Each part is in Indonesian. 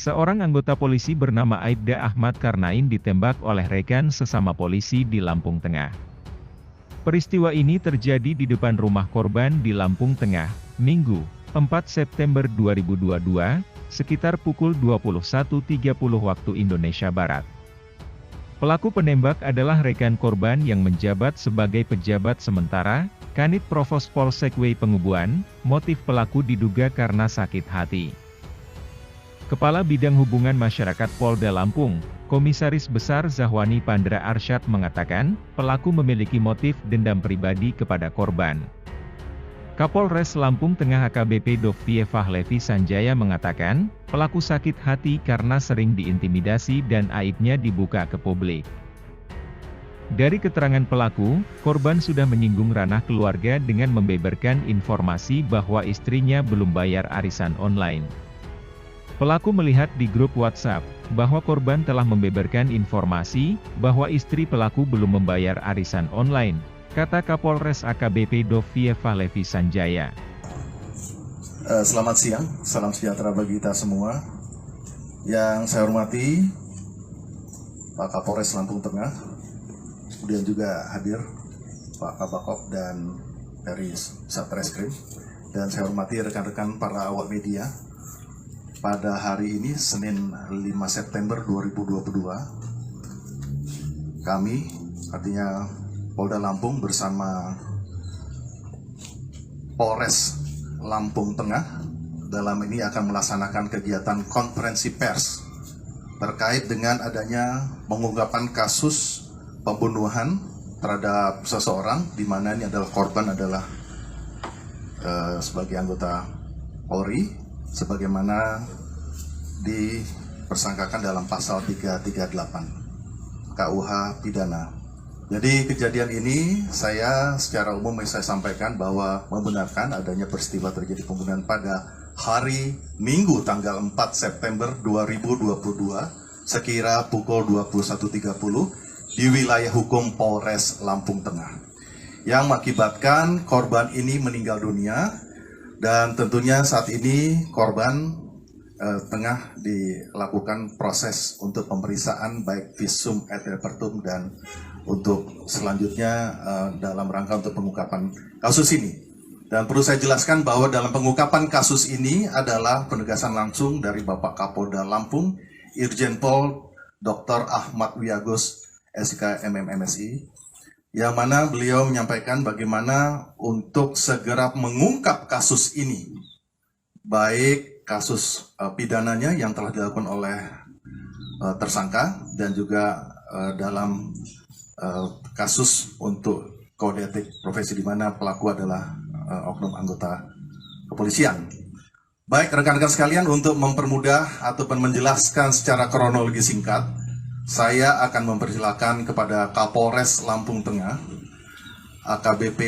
Seorang anggota polisi bernama Aibda Ahmad Karnain ditembak oleh rekan sesama polisi di Lampung Tengah. Peristiwa ini terjadi di depan rumah korban di Lampung Tengah, Minggu, 4 September 2022, sekitar pukul 21.30 waktu Indonesia Barat. Pelaku penembak adalah rekan korban yang menjabat sebagai pejabat sementara, Kanit Provos Polsek W Pengubuan. Motif pelaku diduga karena sakit hati. Kepala Bidang Hubungan Masyarakat Polda Lampung, Komisaris Besar Zahwani Pandra Arsyad mengatakan, pelaku memiliki motif dendam pribadi kepada korban. Kapolres Lampung Tengah AKBP Dovie Fahlevi Sanjaya mengatakan, pelaku sakit hati karena sering diintimidasi dan aibnya dibuka ke publik. Dari keterangan pelaku, korban sudah menyinggung ranah keluarga dengan membeberkan informasi bahwa istrinya belum bayar arisan online. Pelaku melihat di grup WhatsApp, bahwa korban telah membeberkan informasi, bahwa istri pelaku belum membayar arisan online, kata Kapolres AKBP Dovie Fahlevi Sanjaya. Selamat siang, salam sejahtera bagi kita semua. Yang saya hormati, Pak Kapolres Lampung Tengah, kemudian juga hadir Pak Kabakop dan dari Satreskrim, dan saya hormati rekan-rekan para awak media. Pada hari ini, Senin 5 September 2022, kami, artinya Polda Lampung bersama Polres Lampung Tengah, dalam ini akan melaksanakan kegiatan konferensi pers terkait dengan adanya pengungkapan kasus pembunuhan terhadap seseorang, di mana ini adalah korban adalah sebagai anggota Polri, sebagaimana dipersangkakan dalam pasal 338 KUH Pidana. Jadi kejadian ini saya secara umum saya sampaikan bahwa membenarkan adanya peristiwa terjadi pembunuhan pada hari Minggu tanggal 4 September 2022 sekira pukul 21.30 di wilayah hukum Polres Lampung Tengah, yang mengakibatkan korban ini meninggal dunia. Dan tentunya saat ini korban tengah dilakukan proses untuk pemeriksaan baik visum et repertum dan untuk selanjutnya dalam rangka untuk pengungkapan kasus ini. Dan perlu saya jelaskan bahwa dalam pengungkapan kasus ini adalah penegasan langsung dari Bapak Kapolda Lampung, Irjen Pol Dr. Ahmad Wiyagus SK MMMSI, yang mana beliau menyampaikan bagaimana untuk segera mengungkap kasus ini, baik kasus pidananya yang telah dilakukan oleh tersangka dan juga dalam kasus untuk kode etik profesi di mana pelaku adalah oknum anggota kepolisian. Baik rekan-rekan sekalian, untuk mempermudah ataupun menjelaskan secara kronologi singkat, saya akan mempersilakan kepada Kapolres Lampung Tengah, AKBP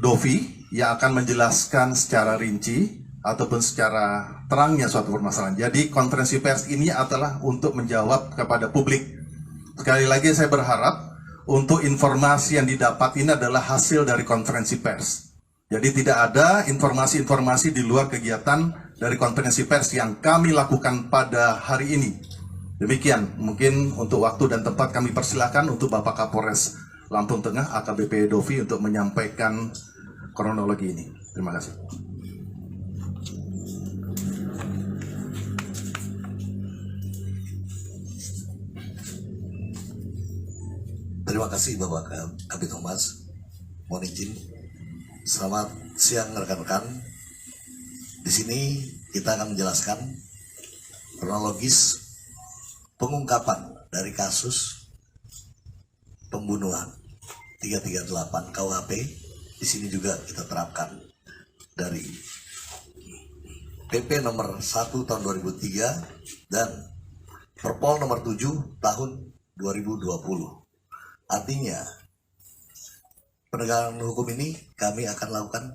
Dovie, yang akan menjelaskan secara rinci ataupun secara terangnya suatu permasalahan. Jadi konferensi pers ini adalah untuk menjawab kepada publik. Sekali lagi saya berharap untuk informasi yang didapat ini adalah hasil dari konferensi pers. Jadi tidak ada informasi-informasi di luar kegiatan dari konferensi pers yang kami lakukan pada hari ini. Demikian, mungkin untuk waktu dan tempat kami persilakan untuk Bapak Kapolres Lampung Tengah, AKBP Dovie, untuk menyampaikan kronologi ini. Terima kasih. Terima kasih Bapak Kabid Humas. Mohon izin. Selamat siang rekan-rekan. Di sini kita akan menjelaskan kronologis pengungkapan dari kasus pembunuhan 338 KUHP. Di sini juga kita terapkan dari PP nomor 1 tahun 2003 dan Perpol nomor 7 tahun 2020. Artinya penegakan hukum ini kami akan lakukan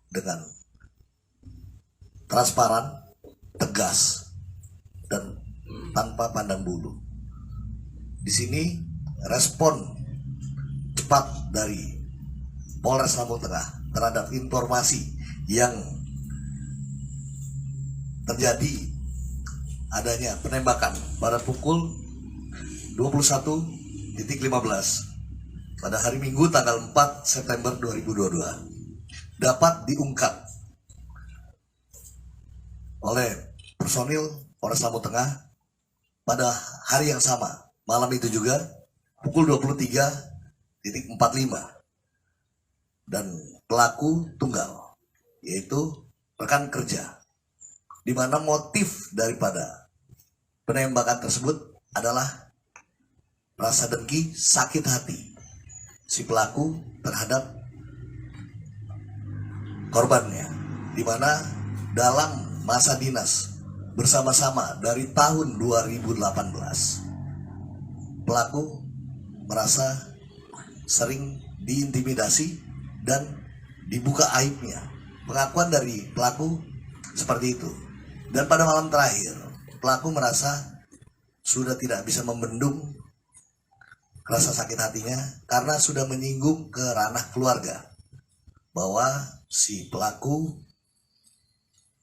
dengan transparan, tegas, dan tanpa pandang bulu. Di sini respon cepat dari Polres Lampung Tengah terhadap informasi yang terjadi adanya penembakan pada pukul 21.15 pada hari Minggu tanggal 4 September 2022 dapat diungkap oleh personil Polres Lampung Tengah pada hari yang sama, malam itu juga pukul 23.45, dan pelaku tunggal yaitu rekan kerja, di mana motif daripada penembakan tersebut adalah rasa dengki, sakit hati si pelaku terhadap korbannya, di mana dalam masa dinas bersama-sama dari tahun 2018 pelaku merasa sering diintimidasi dan dibuka aibnya. Pengakuan dari pelaku seperti itu. Dan pada malam terakhir pelaku merasa sudah tidak bisa membendung rasa sakit hatinya karena sudah menyinggung ke ranah keluarga, bahwa si pelaku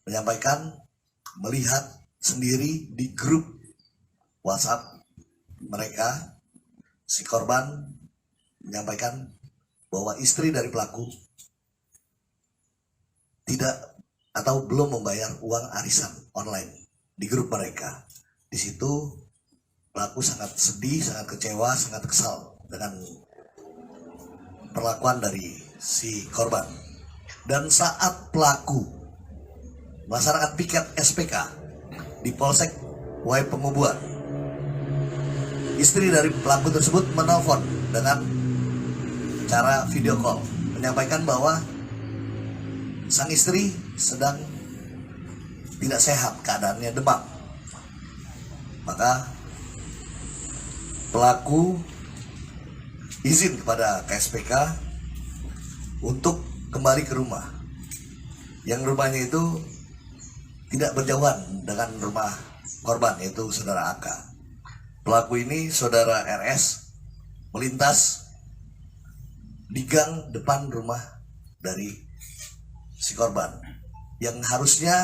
menyampaikan melihat sendiri di grup WhatsApp mereka, si korban menyampaikan bahwa istri dari pelaku tidak atau belum membayar uang arisan online di grup mereka. Di situ pelaku sangat sedih, sangat kecewa, sangat kesal dengan perlakuan dari si korban. Dan saat pelaku masyarakat piket SPK di Polsek Wai Pengubuan, istri dari pelaku tersebut menelpon dengan cara video call, menyampaikan bahwa sang istri sedang tidak sehat, keadaannya demam. Maka pelaku izin kepada KSPK untuk kembali ke rumah, yang rumahnya itu tidak berjauhan dengan rumah korban, yaitu saudara AK. Pelaku ini, saudara RS, melintas di gang depan rumah dari si korban, yang harusnya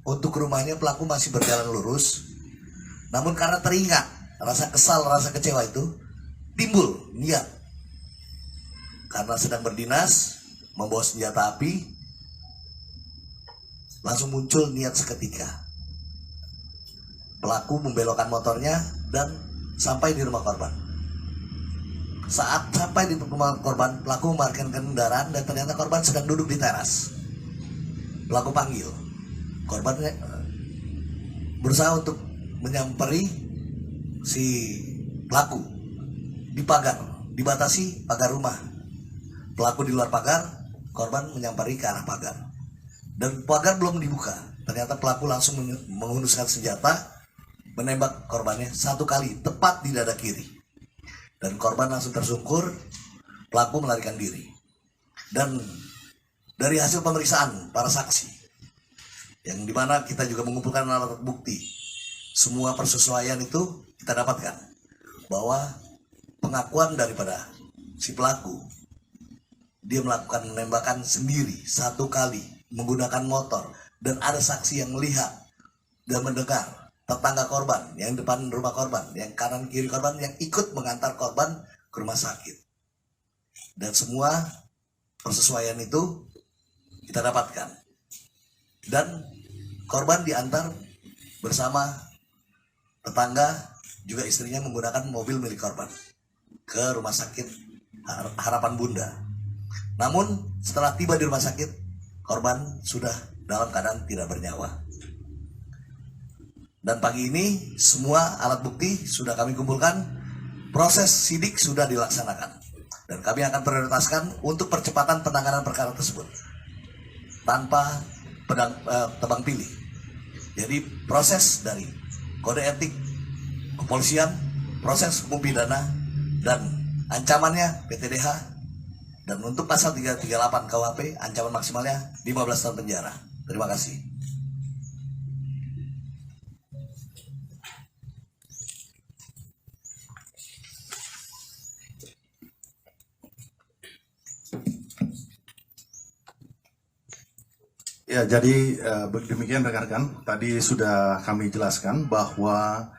untuk rumahnya pelaku masih berjalan lurus, namun karena teringat rasa kesal, rasa kecewa itu timbul niat karena sedang berdinas membawa senjata api, langsung muncul niat seketika. Pelaku membelokkan motornya dan sampai di rumah korban. Saat sampai di rumah korban, pelaku memarkirkan kendaraan dan ternyata korban sedang duduk di teras. Pelaku panggil, korban berusaha untuk menyamperi si pelaku di pagar, dibatasi pagar rumah. Pelaku di luar pagar, korban menyamperi ke arah pagar, dan pagar belum dibuka. Ternyata pelaku langsung menghunuskan senjata, menembak korbannya 1 kali tepat di dada kiri, dan korban langsung tersungkur. Pelaku melarikan diri. Dan dari hasil pemeriksaan para saksi, yang dimana kita juga mengumpulkan alat bukti, semua persesuaian itu kita dapatkan bahwa pengakuan daripada si pelaku, dia melakukan penembakan sendiri 1 kali menggunakan motor, dan ada saksi yang melihat dan mendengar, tetangga korban yang depan rumah korban, yang kanan kiri korban, yang ikut mengantar korban ke rumah sakit. Dan semua persesuaian itu kita dapatkan, dan korban diantar bersama tetangga, juga istrinya menggunakan mobil milik korban ke rumah sakit Harapan Bunda. Namun setelah tiba di rumah sakit, korban sudah dalam keadaan tidak bernyawa. Dan pagi ini semua alat bukti sudah kami kumpulkan, proses sidik sudah dilaksanakan, dan kami akan prioritaskan untuk percepatan penanganan perkara tersebut tanpa tebang pilih. Jadi proses dari kode etik kepolisian, proses hukum pidana, dan ancamannya PTDH. Dan untuk pasal 338 KUHP, ancaman maksimalnya 15 tahun penjara. Terima kasih. Ya, jadi demikian rekan-rekan, tadi sudah kami jelaskan bahwa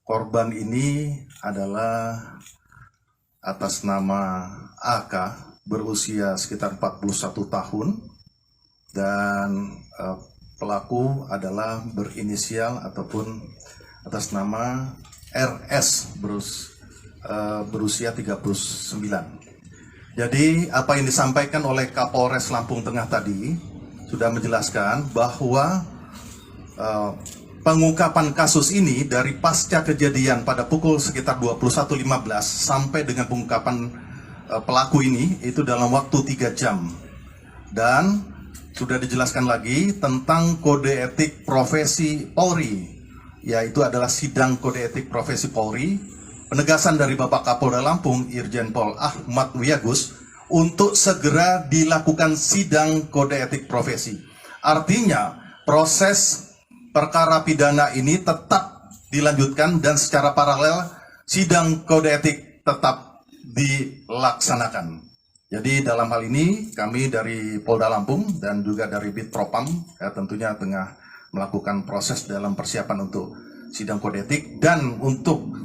korban ini adalah atas nama AK berusia sekitar 41 tahun dan pelaku adalah berinisial ataupun atas nama RS berusia 39. Jadi apa yang disampaikan oleh Kapolres Lampung Tengah tadi sudah menjelaskan bahwa pengungkapan kasus ini dari pasca kejadian pada pukul sekitar 21.15 sampai dengan pengungkapan pelaku ini itu dalam waktu 3 jam. Dan sudah dijelaskan lagi tentang kode etik profesi Polri, yaitu adalah sidang kode etik profesi Polri, penegasan dari Bapak Kapolda Lampung Irjen Pol Ahmad Wiyagus untuk segera dilakukan sidang kode etik profesi. Artinya proses perkara pidana ini tetap dilanjutkan dan secara paralel sidang kode etik tetap dilaksanakan. Jadi dalam hal ini kami dari Polda Lampung dan juga dari Bid Propam tentunya tengah melakukan proses dalam persiapan untuk sidang kode etik, dan untuk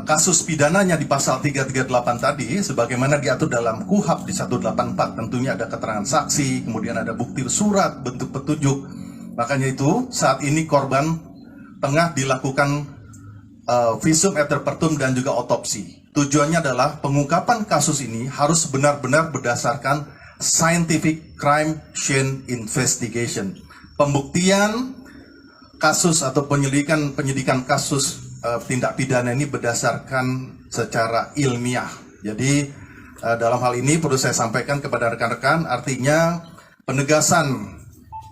kasus pidananya di pasal 338 tadi sebagaimana diatur dalam KUHP di 184, tentunya ada keterangan saksi, kemudian ada bukti surat, bentuk petunjuk. Makanya itu saat ini korban tengah dilakukan visum et repertum dan juga otopsi. Tujuannya adalah pengungkapan kasus ini harus benar-benar berdasarkan scientific crime chain investigation. Pembuktian kasus atau penyidikan kasus tindak pidana ini berdasarkan secara ilmiah. Jadi dalam hal ini perlu saya sampaikan kepada rekan-rekan, artinya penegasan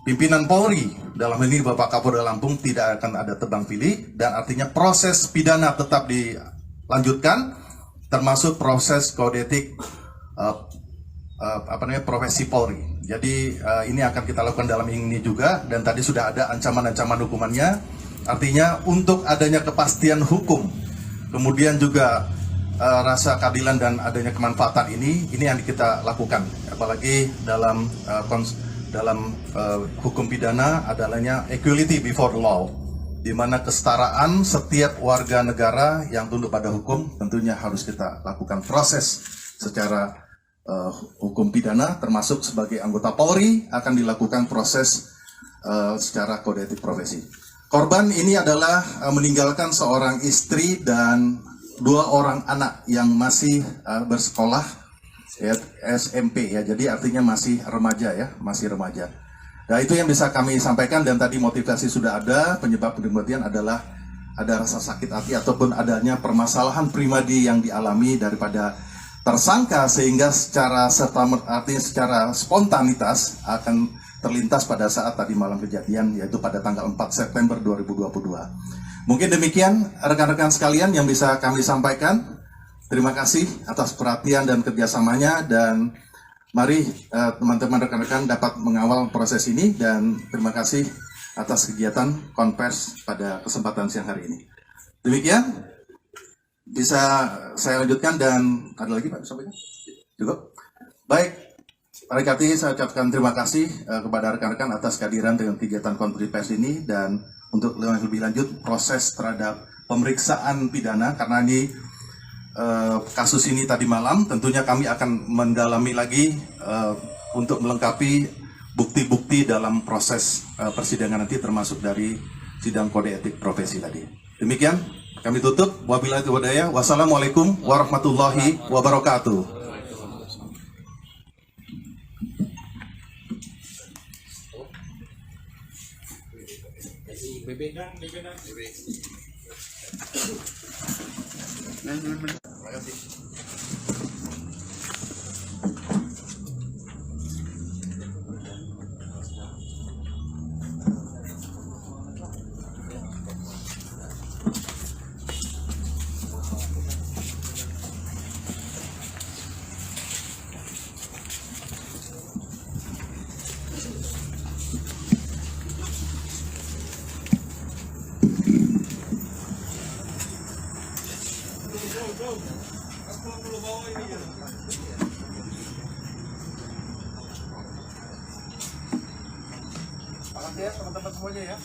pimpinan Polri dalam hal ini Bapak Kapolda Lampung tidak akan ada tebang pilih, dan artinya proses pidana tetap dilanjutkan, termasuk proses kode etik profesi Polri. Jadi ini akan kita lakukan dalam ini juga, dan tadi sudah ada ancaman-ancaman hukumannya. Artinya untuk adanya kepastian hukum, kemudian juga rasa keadilan dan adanya kemanfaatan ini yang kita lakukan. Apalagi dalam hukum pidana adalahnya equality before the law, di mana kesetaraan setiap warga negara yang tunduk pada hukum tentunya harus kita lakukan proses secara hukum pidana, termasuk sebagai anggota Polri akan dilakukan proses secara kode etik profesi. Korban ini adalah meninggalkan seorang istri dan 2 orang anak yang masih bersekolah ya, SMP ya, jadi artinya masih remaja ya, masih remaja. Nah itu yang bisa kami sampaikan, dan tadi motivasi sudah ada, penyebab kematian adalah ada rasa sakit hati ataupun adanya permasalahan pribadi yang dialami daripada tersangka, sehingga secara secara spontanitas akan terlintas pada saat tadi malam kejadian, yaitu pada tanggal 4 September 2022. Mungkin demikian rekan-rekan sekalian yang bisa kami sampaikan. Terima kasih atas perhatian dan kerjasamanya, dan mari teman-teman rekan-rekan dapat mengawal proses ini, dan terima kasih atas kegiatan konvers pada kesempatan siang hari ini. Demikian bisa saya lanjutkan, dan ada lagi Pak? Cukup? Baik. Rekan saya ucapkan terima kasih kepada rekan-rekan atas kehadiran dengan kegiatan konferensi pers ini, dan untuk lebih lanjut proses terhadap pemeriksaan pidana, karena ini kasus ini tadi malam tentunya kami akan mendalami lagi untuk melengkapi bukti-bukti dalam proses persidangan nanti, termasuk dari sidang kode etik profesi tadi. Demikian kami tutup. Wabillahi taufiq. Wassalamualaikum warahmatullahi wabarakatuh. BB. Terima kasih. kasih ya teman-teman semuanya ya.